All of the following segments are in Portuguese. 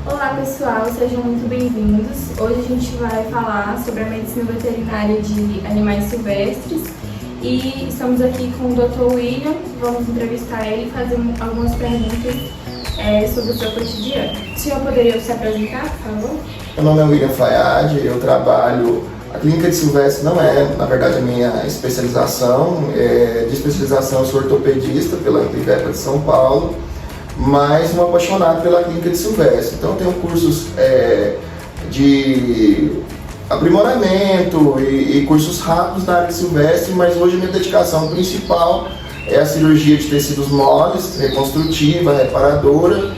Olá pessoal, sejam muito bem-vindos. Hoje a gente vai falar sobre a medicina veterinária de animais silvestres e estamos aqui com o Dr. William. Vamos entrevistar ele e fazer algumas perguntas sobre o seu cotidiano. O senhor poderia se apresentar, por favor? Meu nome é William Fayad, eu trabalho... A clínica de silvestre não é, na verdade, a minha especialização. De especialização eu sou ortopedista pela Amplivepa de São Paulo, mas um apaixonado pela clínica de silvestre. Então eu tenho cursos de aprimoramento e cursos rápidos na área de silvestre, mas hoje a minha dedicação principal é a cirurgia de tecidos moles, reconstrutiva, reparadora,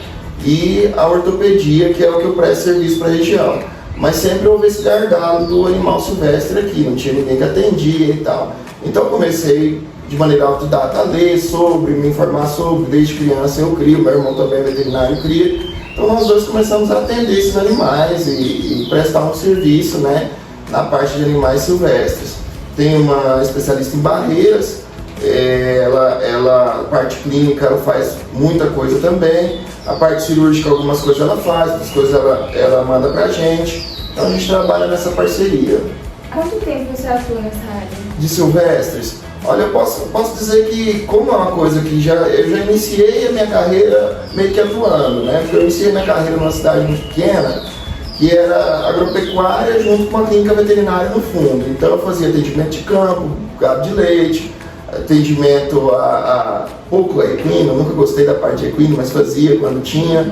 e a ortopedia, que é o que eu presto serviço para a região. Mas sempre houve esse gargalo do animal silvestre aqui, não tinha ninguém que atendia e tal. Então eu comecei de maneira autodidata a ler sobre, me informar sobre, desde criança eu crio, meu irmão também é veterinário e cria. Então nós dois começamos a atender esses animais e prestar um serviço, né, na parte de animais silvestres. Tem uma especialista em barreiras, a parte clínica ela faz muita coisa também, a parte cirúrgica algumas coisas ela faz, outras coisas ela manda pra gente, então a gente trabalha nessa parceria. Há quanto tempo você atua nessa área? De silvestres? Olha, eu posso dizer que, como é uma coisa que eu já iniciei a minha carreira meio que atuando, né? Porque eu iniciei minha carreira numa cidade muito pequena, que era agropecuária junto com uma clínica veterinária no fundo. Então eu fazia atendimento de campo, gado de leite, atendimento pouco a equino, nunca gostei da parte de equino, mas fazia quando tinha.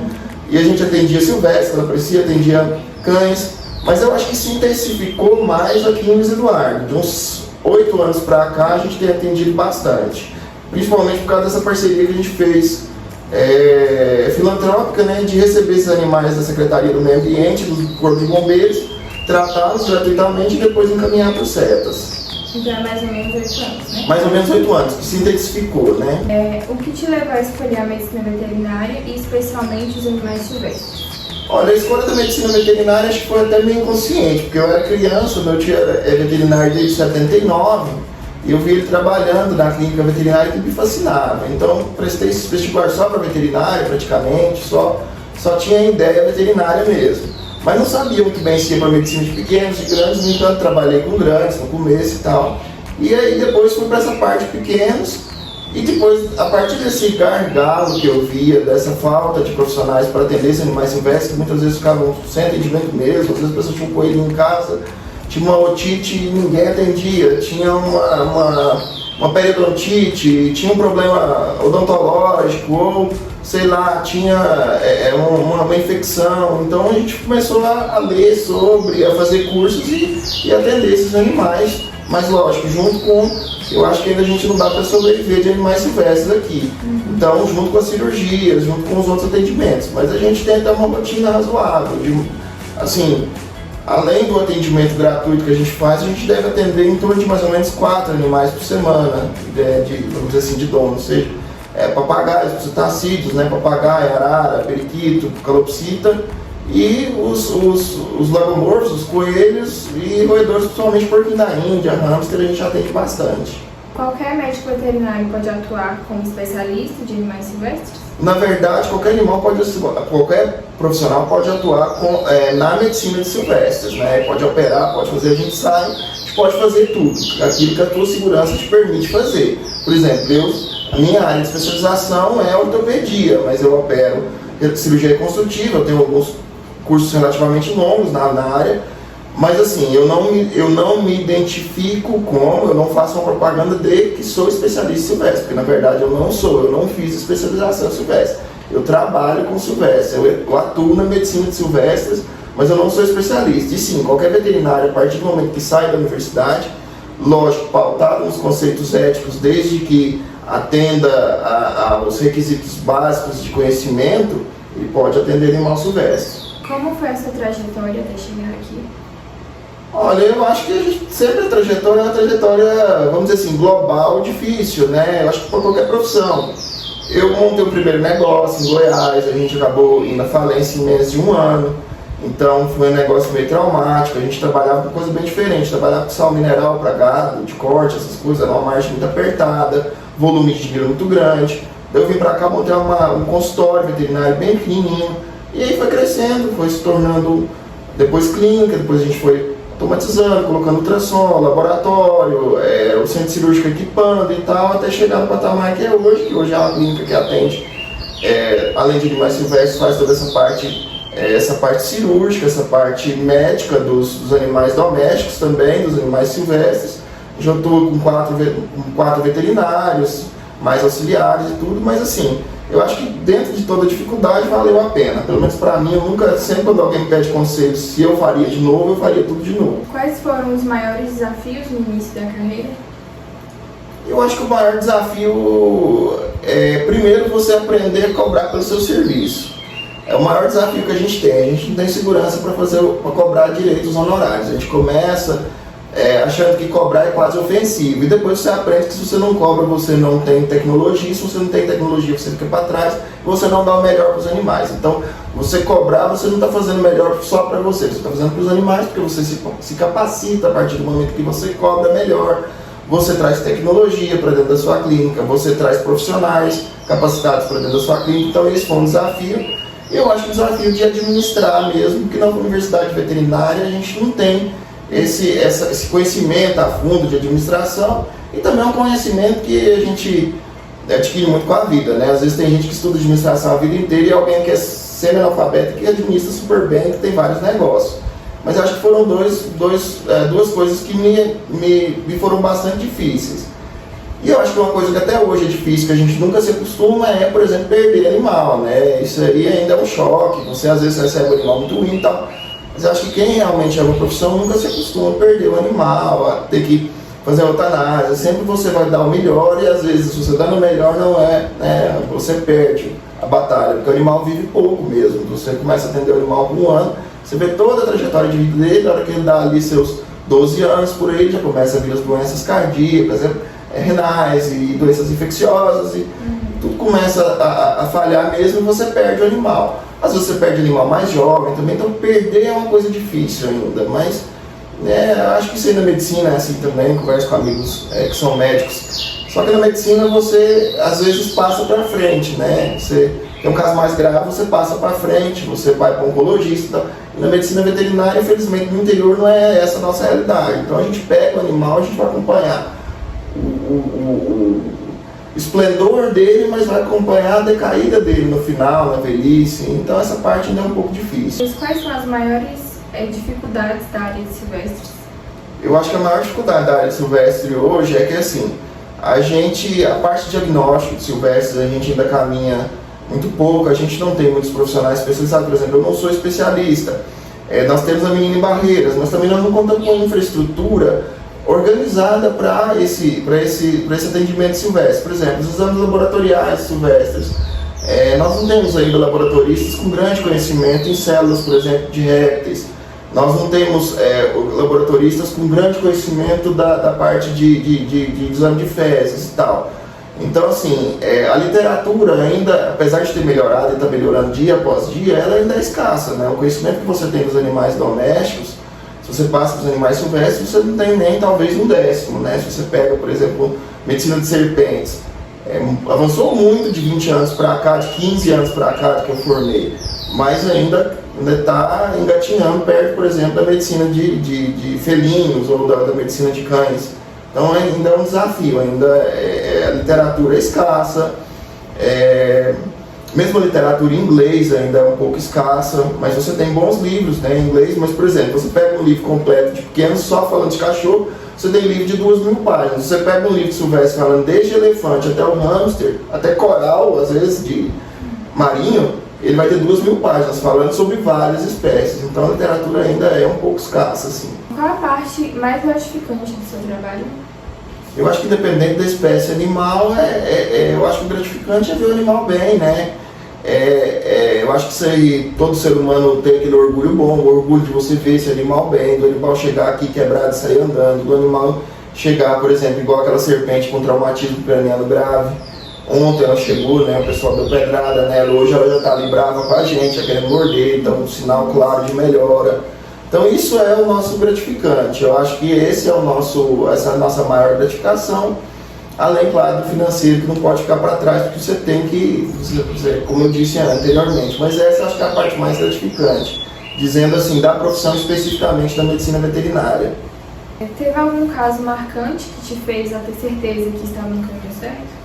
E a gente atendia silvestre, ela parecia, atendia cães, mas eu acho que se intensificou mais aqui em Luiz Eduardo. De uns 8 anos para cá a gente tem atendido bastante, principalmente por causa dessa parceria que a gente fez filantrópica, né, de receber esses animais da Secretaria do Meio Ambiente, do Corpo de Bombeiros, tratá-los gratuitamente e depois encaminhar para os CETAS. Então é mais ou menos 8 anos, né? Mais ou menos 8 anos, que se intensificou, né? O que te levou a escolher a medicina veterinária e especialmente os animais silvestres? Olha, a escolha da medicina veterinária acho que foi até meio inconsciente, porque eu era criança, meu tio é veterinário desde 79, e eu vi ele trabalhando na clínica veterinária que me fascinava. Então prestei esse vestibular só para veterinária praticamente, só tinha ideia veterinária mesmo. Mas não sabia muito bem se ia para medicina de pequenos, de grandes, no entanto trabalhei com grandes no começo e tal. E aí depois fui para essa parte de pequenos, e depois, a partir desse gargalo que eu via, dessa falta de profissionais para atender esses animais silvestres, que muitas vezes ficavam sem atendimento mesmo, às vezes as pessoas tinham um coelho em casa, tinha uma otite e ninguém atendia, tinha uma periodontite, tinha um problema odontológico, ou sei lá, tinha uma infecção. Então a gente começou a ler sobre, a fazer cursos e atender esses animais, mas lógico, junto com, eu acho que ainda a gente não dá para sobreviver de animais silvestres aqui. Então, junto com as cirurgias, junto com os outros atendimentos, mas a gente tenta uma rotina razoável, assim, além do atendimento gratuito que a gente faz, a gente deve atender em torno de mais ou menos 4 animais por semana, vamos dizer assim, de dono, ou seja, papagaios, citacídeos, né, papagaio, arara, periquito, calopsita, e os lagomorfos, os coelhos e roedores, principalmente porquinho da Índia, hamster, a gente atende bastante. Qualquer médico veterinário pode atuar como especialista de animais silvestres? Na verdade, qualquer profissional pode atuar na medicina de silvestres, né? Pode operar, pode fazer, a gente pode fazer tudo, aquilo que a tua segurança te permite fazer. Por exemplo, a minha área de especialização é ortopedia, mas eu opero cirurgia reconstrutiva, eu tenho alguns cursos relativamente longos na área, mas assim, eu não me identifico eu não faço uma propaganda de que sou especialista em silvestre, porque na verdade eu não fiz especialização em silvestre. Eu trabalho com silvestre, eu atuo na medicina de silvestres, mas eu não sou especialista. E sim, qualquer veterinário, a partir do momento que sai da universidade, lógico, pautado nos conceitos éticos, desde que atenda aos requisitos básicos de conhecimento, ele pode atender animal silvestre. Como foi essa trajetória até chegar aqui? Olha, eu acho que sempre a trajetória é uma trajetória, vamos dizer assim, global, difícil, né? Eu acho que para qualquer profissão. Eu montei o primeiro negócio em Goiás, a gente acabou indo à falência em menos de 1 ano. Então foi um negócio meio traumático, a gente trabalhava com coisa bem diferente, trabalhava com sal mineral para gado, de corte, essas coisas, era uma margem muito apertada, volume de dinheiro muito grande. Eu vim para cá, montei um consultório veterinário bem pequenininho, E aí foi crescendo, foi se tornando depois clínica, depois a gente foi automatizando, colocando ultrassom, laboratório, o centro cirúrgico equipando e tal, até chegar no patamar que é hoje, que hoje é uma clínica que atende, além de animais silvestres, faz toda essa parte cirúrgica, essa parte médica dos animais domésticos também, dos animais silvestres. Já estou com quatro veterinários, mais auxiliares e tudo, mas assim, eu acho que dentro de toda dificuldade valeu a pena. Pelo menos para mim, sempre quando alguém me pede conselhos, se eu faria de novo, eu faria tudo de novo. Quais foram os maiores desafios no início da carreira? Eu acho que o maior desafio é, primeiro, você aprender a cobrar pelo seu serviço. É o maior desafio que a gente tem. A gente não tem segurança para cobrar direito os honorários. A gente começa achando que cobrar é quase ofensivo. E depois você aprende que se você não cobra, você não tem tecnologia. Se você não tem tecnologia, você fica para trás. Você não dá o melhor para os animais. Então, você cobrar, você não está fazendo o melhor só para você. Você está fazendo para os animais, porque você se capacita a partir do momento que você cobra melhor. Você traz tecnologia para dentro da sua clínica. Você traz profissionais capacitados para dentro da sua clínica. Então, esse foi um desafio. Eu acho que o desafio de administrar mesmo, porque na universidade veterinária a gente não tem esse conhecimento a fundo de administração, e também é um conhecimento que a gente adquire muito com a vida, né? Às vezes tem gente que estuda administração a vida inteira e alguém que é semi-analfabeto que administra super bem, que tem vários negócios. Mas eu acho que foram duas coisas que me foram bastante difíceis. E eu acho que uma coisa que até hoje é difícil, que a gente nunca se acostuma, é, por exemplo, perder animal, né? Isso aí ainda é um choque, você às vezes recebe um animal muito ruim e tal, mas eu acho que quem realmente é uma profissão nunca se acostuma a perder o animal, a ter que fazer a eutanásia. Sempre você vai dar o melhor e às vezes se você dá no melhor não você perde a batalha, porque o animal vive pouco mesmo. Você começa a atender o animal por um ano, você vê toda a trajetória de vida dele, na hora que ele dá ali seus 12 anos por aí, já começa a vir as doenças cardíacas, renais e doenças infecciosas e tudo começa a falhar mesmo e você perde o animal. Às vezes você perde o animal mais jovem também, então perder é uma coisa difícil ainda, mas acho que isso aí na medicina é assim também, converso com amigos que são médicos, só que na medicina você às vezes passa para frente, né? Você tem um caso mais grave, você passa para frente, você vai para um oncologista, e na medicina veterinária, infelizmente, no interior não é essa a nossa realidade, então a gente pega o animal, a gente vai acompanhar o esplendor dele, mas vai acompanhar a decaída dele no final, na velhice. Então essa parte ainda é um pouco difícil. E quais são as maiores dificuldades da área de silvestres? Eu acho que a maior dificuldade da área de silvestre hoje é que assim, a parte de diagnóstico de silvestres, a gente ainda caminha muito pouco, a gente não tem muitos profissionais especializados. Por exemplo, eu não sou especialista. Nós temos a menina em Barreiras, mas também nós não contamos com infraestrutura organizada para esse atendimento silvestre. Por exemplo, os exames laboratoriais silvestres. Nós não temos ainda laboratoristas com grande conhecimento em células, por exemplo, de répteis. Nós não temos laboratoristas com grande conhecimento da parte de exame de fezes e tal. Então, assim, a literatura ainda, apesar de ter melhorado e está melhorando dia após dia, ela ainda é escassa, né? O conhecimento que você tem dos animais domésticos, se você passa para os animais silvestres, você não tem nem talvez um décimo, né? Se você pega, por exemplo, medicina de serpentes, avançou muito de 20 anos para cá, de 15 anos para cá que eu formei, mas ainda está engatinhando perto, por exemplo, da medicina de felinos ou da medicina de cães. Então ainda é um desafio, ainda a literatura é escassa, mesmo a literatura em inglês ainda é um pouco escassa, mas você tem bons livros, né, em inglês. Mas, por exemplo, você pega um livro completo de pequenos só falando de cachorro, você tem livro de 2.000 páginas. Você pega um livro de silvestre falando desde elefante até o hamster, até coral, às vezes de marinho, ele vai ter 2.000 páginas falando sobre várias espécies. Então a literatura ainda é um pouco escassa, assim. Qual a parte mais gratificante do seu trabalho? Eu acho que dependendo da espécie animal, eu acho que o gratificante é ver o animal bem, né? Eu acho que isso aí, todo ser humano tem aquele orgulho bom, o orgulho de você ver esse animal bem, do animal chegar aqui quebrado e sair andando, do animal chegar, por exemplo, igual aquela serpente com traumatismo craniano grave. Ontem ela chegou, né, o pessoal deu pedrada nela, hoje ela já está ali brava com a gente, já querendo morder, então um sinal claro de melhora. Então isso é o nosso gratificante. Eu acho que essa é a nossa maior gratificação. além, claro, do financeiro, que não pode ficar para trás, porque você tem que, como eu disse anteriormente, mas essa acho que é a parte mais gratificante, dizendo assim, da profissão especificamente da medicina veterinária. Teve algum caso marcante que te fez ter certeza que estava no caminho certo?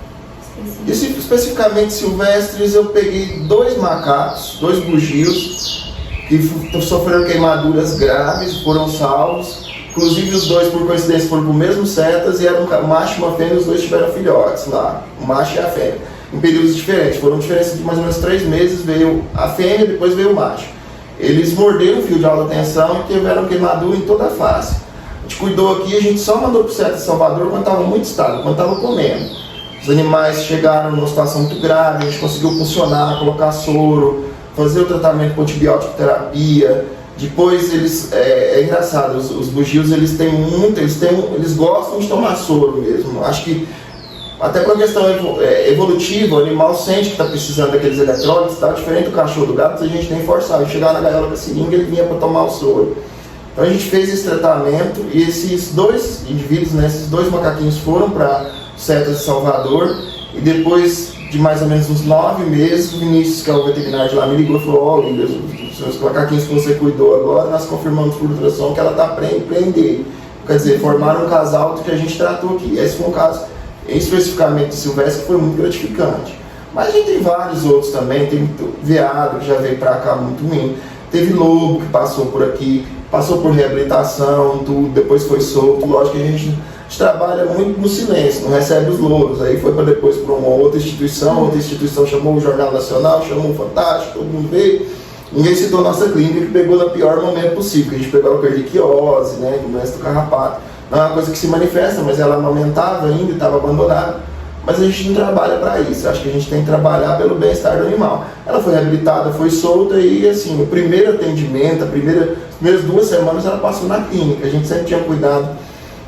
Especificamente silvestres, eu peguei 2 macacos, 2 bugios, que sofreram queimaduras graves, foram salvos. Inclusive os 2, por coincidência, foram pro mesmo setas e eram um macho e uma fêmea, os 2 tiveram filhotes lá, o macho e a fêmea, em períodos diferentes. Foram diferença de mais ou menos 3 meses, veio a fêmea, depois veio o macho. Eles morderam o fio de alta tensão e tiveram queimadura em toda a face. A gente cuidou aqui, a gente só mandou pro CETA de Salvador quando estava muito estável, quando estava comendo. Os animais chegaram numa situação muito grave, a gente conseguiu funcionar, colocar soro, fazer o tratamento com antibiótico terapia. Depois eles, é engraçado, os bugios eles gostam de tomar soro mesmo. Acho que até por uma questão evolutiva, o animal sente que está precisando daqueles eletrólitos, tá? Diferente do cachorro, do gato, a gente tem que forçar. A gente chegava na gaiola com a seringa, ele vinha para tomar o soro. Então a gente fez esse tratamento e esses 2 indivíduos, né, esses 2 macaquinhos foram para o CETA de Salvador e depois de mais ou menos uns 9 meses, o Vinícius, que é o veterinário de lá, me ligou e falou: ó, William, os macaquinhos que você cuidou agora, nós confirmamos por ultrassom que ela está prender. Quer dizer, formaram um casal que a gente tratou aqui. Esse foi um caso, especificamente do silvestre, que foi muito gratificante. Mas a gente tem vários outros também, tem veado que já veio para cá muito ruim, teve lobo que passou por aqui, passou por reabilitação, tudo, depois foi solto. Lógico que a gente trabalha muito no silêncio, não recebe os louros. Aí foi para depois para uma outra instituição chamou o Jornal Nacional, chamou o Fantástico, todo mundo veio. Ninguém citou a nossa clínica, que pegou no pior momento possível, que a gente pegou a cardiquiose, né, doença do carrapato. Não é uma coisa que se manifesta, mas ela amamentava ainda, estava abandonada. Mas a gente não trabalha para isso, acho que a gente tem que trabalhar pelo bem-estar do animal. Ela foi reabilitada, foi solta e assim, o primeiro atendimento, as primeiras 2 semanas ela passou na clínica. A gente sempre tinha cuidado,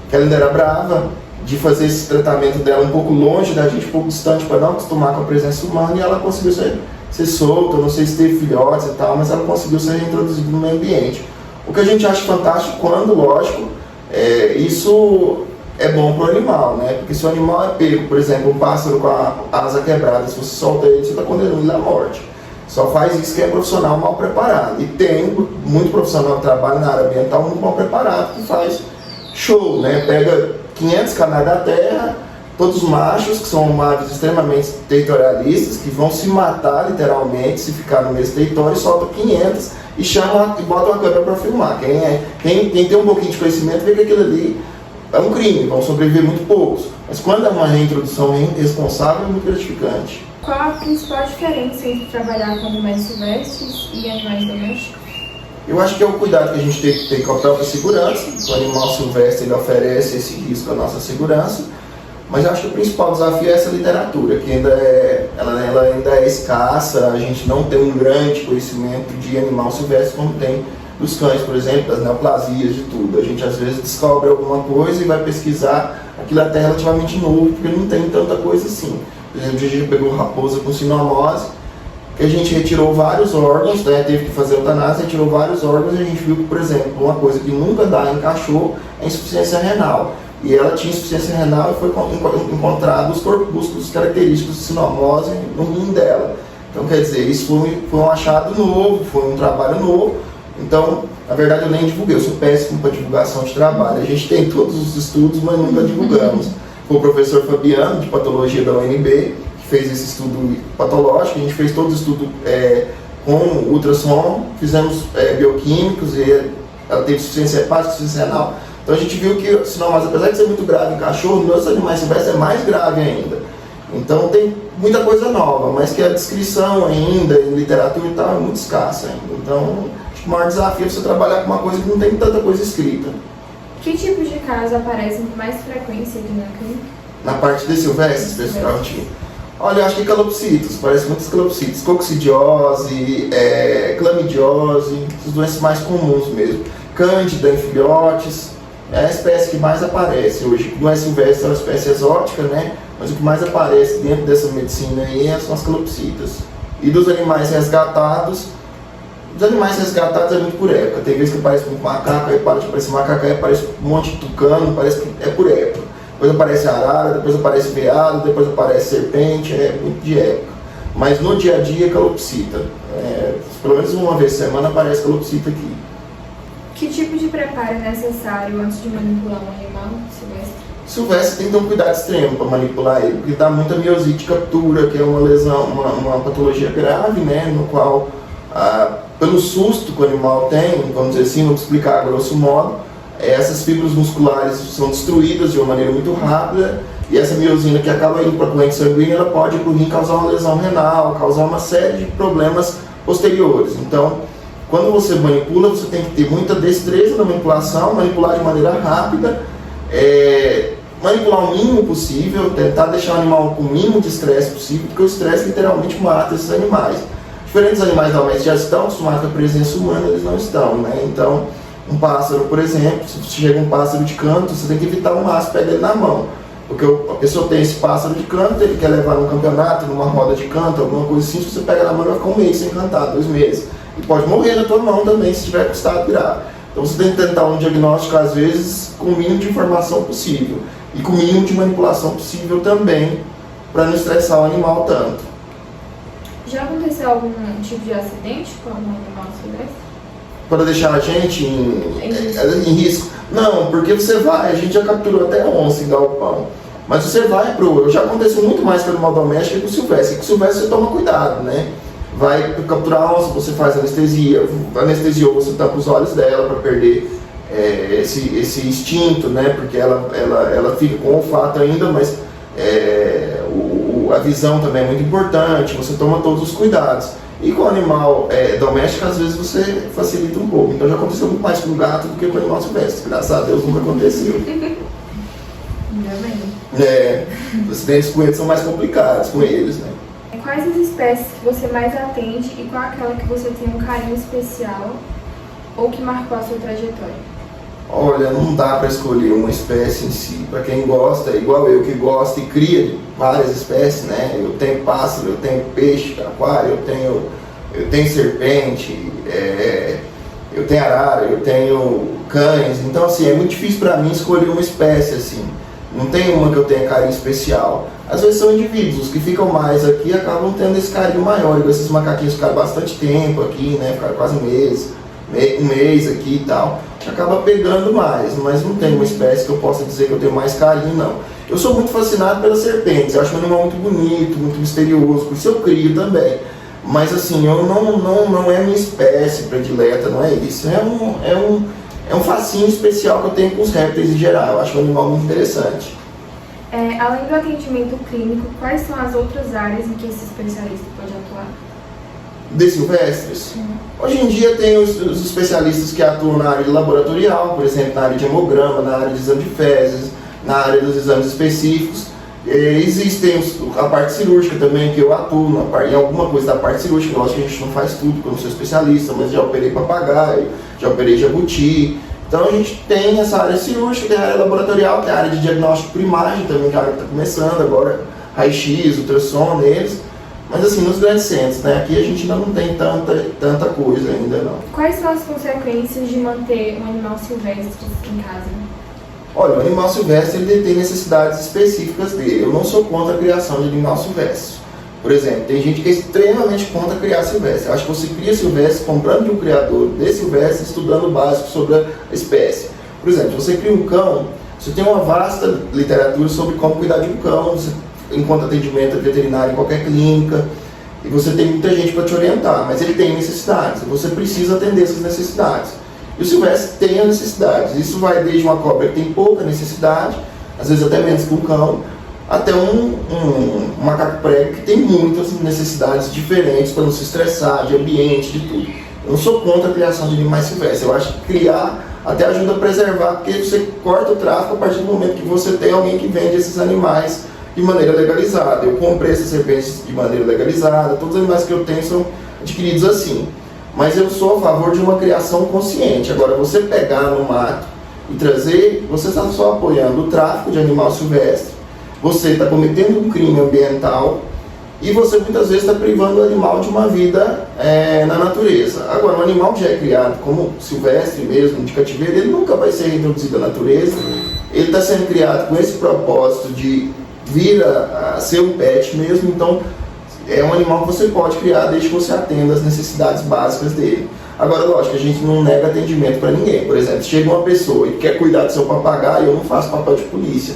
que ela ainda era brava, de fazer esse tratamento dela um pouco longe da gente, um pouco distante, para não acostumar com a presença humana, e ela conseguiu ser solta. Não sei se teve filhotes e tal, mas ela conseguiu ser reintroduzida no meio ambiente. O que a gente acha fantástico quando, lógico, isso é bom para o animal, né? Porque se o animal é pego, por exemplo, um pássaro com a asa quebrada, se você solta ele, você está condenando ele à morte. Só faz isso quem é profissional mal preparado. E tem muito profissional que trabalha na área ambiental muito mal preparado, que faz show, né? Pega 500 canais da terra, todos machos, que são aves extremamente territorialistas, que vão se matar literalmente se ficar no mesmo território, e solta 500 e chama e bota uma câmera para filmar. Quem tem um pouquinho de conhecimento vê que aquilo ali é um crime, vão sobreviver muito poucos. Mas quando é uma reintrodução responsável, é muito gratificante. Qual a principal diferença entre trabalhar com animais silvestres e animais domésticos? Eu acho que é o cuidado que a gente tem que ter com a própria segurança. O animal silvestre ele oferece esse risco à nossa segurança, mas eu acho que o principal desafio é essa literatura, que ela ainda é escassa. A gente não tem um grande conhecimento de animal silvestre como tem dos cães, por exemplo, das neoplasias, de tudo. A gente às vezes descobre alguma coisa e vai pesquisar aquilo até relativamente novo, porque não tem tanta coisa assim. Por exemplo, a gente pegou raposa com sinomose, que a gente retirou vários órgãos, né, teve que fazer eutanásia, retirou vários órgãos, e a gente viu que, por exemplo, uma coisa que nunca dá em cachorro é insuficiência renal. E ela tinha insuficiência renal e foi encontrado os corpúsculos característicos de sinomose no rim dela. Então, quer dizer, isso foi um achado novo, foi um trabalho novo. Então, na verdade, eu nem divulguei, eu sou péssimo para divulgação de trabalho. A gente tem todos os estudos, mas nunca divulgamos. Foi o professor Fabiano, de patologia da UNB, que fez esse estudo patológico. A gente fez todo o estudo com ultrassom, fizemos bioquímicos, e ela teve insuficiência hepática, insuficiência renal. Então a gente viu que a sinomose, apesar de ser muito grave em cachorro, nos animais silvestres é mais grave ainda. Então tem muita coisa nova, mas que a descrição ainda, em literatura e tal, é muito escassa ainda. Então, acho que o maior desafio é você trabalhar com uma coisa que não tem tanta coisa escrita. Que tipos de casos aparecem com mais frequência aqui na clínica? Na parte de silvestres, especificamente? Olha, eu acho que calopsitos, parece muitos calopsitos. Coccidiose, clamidiose, essas doenças mais comuns mesmo. Cândida em filhotes, é a espécie que mais aparece hoje. Não é silvestre, é uma espécie exótica, né? Mas o que mais aparece dentro dessa medicina aí são as calopsitas. E dos animais resgatados, é muito por época. Tem vezes que aparece muito macaco, aí para de aparecer macaco, aí aparece um monte de tucano, parece que é por época. depois aparece arara, depois aparece veado, depois aparece serpente, é muito de época. Mas no dia a dia, calopsita. Pelo menos uma vez por semana aparece calopsita aqui. Que tipo de preparo é necessário antes de manipular um animal silvestre? Silvestre tem que ter um cuidado extremo para manipular ele, porque dá muita miosite de captura, que é uma lesão, uma patologia grave, né, no qual, pelo susto que o animal tem, vamos dizer assim, vamos explicar a grosso modo, essas fibras musculares são destruídas de uma maneira muito rápida, e essa miosina que acaba indo para a corrente sanguínea, ela pode ir para o rim causar uma lesão renal, causar uma série de problemas posteriores. Então, quando você manipula, você tem que ter muita destreza na manipulação, manipular de maneira rápida, manipular o mínimo possível, tentar deixar o animal com o mínimo de estresse possível, porque o estresse literalmente mata esses animais. Diferentes animais domésticos já estão acostumados com a presença humana, eles não estão, né? Então, um pássaro, por exemplo, se chega um pássaro de canto, você tem que evitar o máximo pegar ele na mão. Porque a pessoa tem esse pássaro de canto, ele quer levar num campeonato, numa roda de canto, alguma coisa assim, se você pega na mão, vai ficar um mês sem cantar, 2 meses. E pode morrer na tua mão também, se tiver custado virar. Então você tem que tentar um diagnóstico, às vezes, com o mínimo de informação possível. E com o mínimo de manipulação possível também, para não estressar o animal tanto. Já aconteceu algum tipo de acidente com algum animal silvestre? Para deixar a gente em risco? Não, porque você vai, a gente já capturou até onça em galpão. Mas você vai já aconteceu muito mais com o animal doméstico que com o silvestre. Com o silvestre você toma cuidado, né? Vai capturar a onça, você faz anestesiou, você tampa os olhos dela para perder esse instinto, né? Porque ela fica com o olfato ainda, mas a visão também é muito importante, você toma todos os cuidados. E com o animal doméstico, às vezes você facilita um pouco. Então já aconteceu muito mais com o gato do que com o animal silvestre. Graças a Deus nunca aconteceu. Ainda bem. Os acidentes com eles são mais complicados com eles, né? Quais as espécies que você mais atende e qual aquela que você tem um carinho especial ou que marcou a sua trajetória? Olha, não dá para escolher uma espécie em si. Para quem gosta, igual eu que gosto e cria de várias espécies, né? Eu tenho pássaro, eu tenho peixe, aquário, eu tenho serpente, eu tenho arara, eu tenho cães. Então, assim, é muito difícil para mim escolher uma espécie, assim. Não tem uma que eu tenha carinho especial. Às vezes são indivíduos, os que ficam mais aqui acabam tendo esse carinho maior. Igual esses macaquinhos ficaram bastante tempo aqui, né? Ficaram quase um mês aqui e tal. Acaba pegando mais, mas não tem uma espécie que eu possa dizer que eu tenho mais carinho, não. Eu sou muito fascinado pelas serpentes, eu acho um animal muito bonito, muito misterioso, por isso eu crio também. Mas assim, eu não é minha espécie predileta, não é isso. É um fascínio especial que eu tenho com os répteis em geral, eu acho um animal muito interessante. Além do atendimento clínico, quais são as outras áreas em que esse especialista pode atuar? De silvestres? Hoje em dia tem os especialistas que atuam na área de laboratorial, por exemplo, na área de hemograma, na área de exame de fezes, na área dos exames específicos. Existem a parte cirúrgica também, que eu atuo em alguma coisa da parte cirúrgica. Lógico que a gente não faz tudo, porque eu não sou especialista, mas já operei papagaio, já operei jabuti. Então a gente tem essa área cirúrgica, tem a área laboratorial, tem a área de diagnóstico por imagem também, que a área está começando agora, raio-x, ultrassom neles. Mas assim, nos grandes centros, né? Aqui a gente ainda não tem tanta coisa ainda não. Quais são as consequências de manter um animal silvestre em casa? Olha, o animal silvestre ele tem necessidades específicas dele. Eu não sou contra a criação de animal silvestre. Por exemplo, tem gente que é extremamente contra criar silvestre. Eu acho que você cria silvestre comprando de um criador de silvestre, estudando o básico sobre a espécie. Por exemplo, você cria um cão, você tem uma vasta literatura sobre como cuidar de um cão, você encontra atendimento veterinário em qualquer clínica, e você tem muita gente para te orientar, mas ele tem necessidades, e você precisa atender essas necessidades. E o silvestre tem as necessidades. Isso vai desde uma cobra que tem pouca necessidade, às vezes até menos que um cão, até um macaco prego que tem muitas necessidades diferentes para não se estressar, de ambiente, de tudo. Eu não sou contra a criação de animais silvestres. Eu acho que criar até ajuda a preservar, porque você corta o tráfico a partir do momento que você tem alguém que vende esses animais de maneira legalizada. Eu comprei essas serpentes de maneira legalizada, todos os animais que eu tenho são adquiridos assim. Mas eu sou a favor de uma criação consciente. Agora, você pegar no mato e trazer, você está só apoiando o tráfico de animal silvestre, você está cometendo um crime ambiental e você muitas vezes está privando o animal de uma vida na natureza. Agora, um animal que já é criado como silvestre mesmo, de cativeiro, ele nunca vai ser reintroduzido à natureza. Ele está sendo criado com esse propósito de vir a ser um pet mesmo, então é um animal que você pode criar desde que você atenda às necessidades básicas dele. Agora, lógico, a gente não nega atendimento para ninguém. Por exemplo, se chega uma pessoa e quer cuidar do seu papagaio, eu não faço papel de polícia.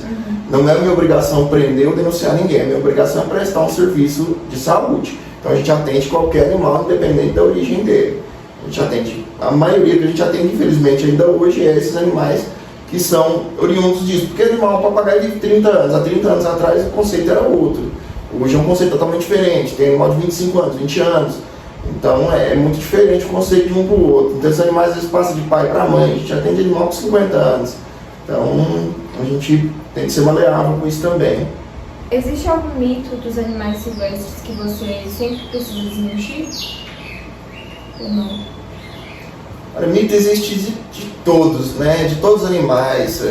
Não é minha obrigação prender ou denunciar ninguém, minha obrigação é prestar um serviço de saúde. Então a gente atende qualquer animal, independente da origem dele. A gente atende, a maioria que a gente atende, infelizmente, ainda hoje é esses animais que são oriundos disso. Porque animal, papagaio de 30 anos, há 30 anos atrás o conceito era outro. Hoje é um conceito totalmente diferente, tem animal de 25 anos, 20 anos. Então é muito diferente o conceito de um para o outro. Então esses animais às vezes passam de pai para mãe, a gente atende animal com 50 anos. Então a gente tem que ser maleável com isso também. Existe algum mito dos animais silvestres que você sempre precisa desmentir? Ou não? Olha, mito existe de todos, né? De todos os animais,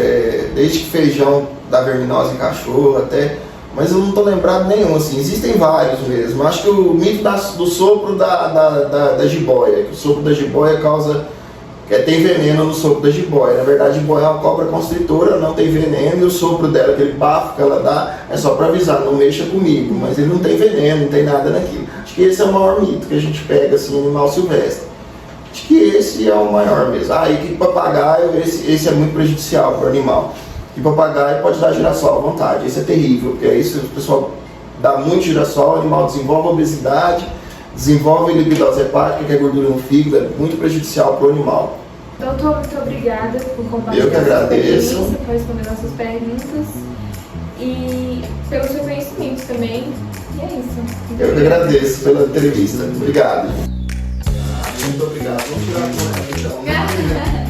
desde que feijão dá verminose em cachorro até... Mas eu não estou lembrado nenhum, assim, existem vários mesmo. Acho que o mito do sopro da jiboia, que o sopro da jiboia causa... tem veneno no sopro da jiboia. Na verdade, a jiboia é uma cobra constritora, não tem veneno, e o sopro dela, aquele bafo que ela dá, é só para avisar, não mexa comigo. Mas ele não tem veneno, não tem nada naquilo. Acho que esse é o maior mito que a gente pega, assim, no animal silvestre. Acho que esse é o maior mesmo. E que papagaio, esse é muito prejudicial para o animal. Que papagaio pode dar girassol à vontade, esse é terrível, porque aí se o pessoal dá muito girassol, o animal desenvolve obesidade, desenvolve lipidose hepática, que é gordura no fígado, é muito prejudicial para o animal. Doutor, muito obrigada por compartilhar Eu que agradeço. por responder nossas perguntas e pelo seu conhecimento também. E é isso. Eu que agradeço pela entrevista. Obrigado. Muito obrigado. Vamos tirar a conta, então.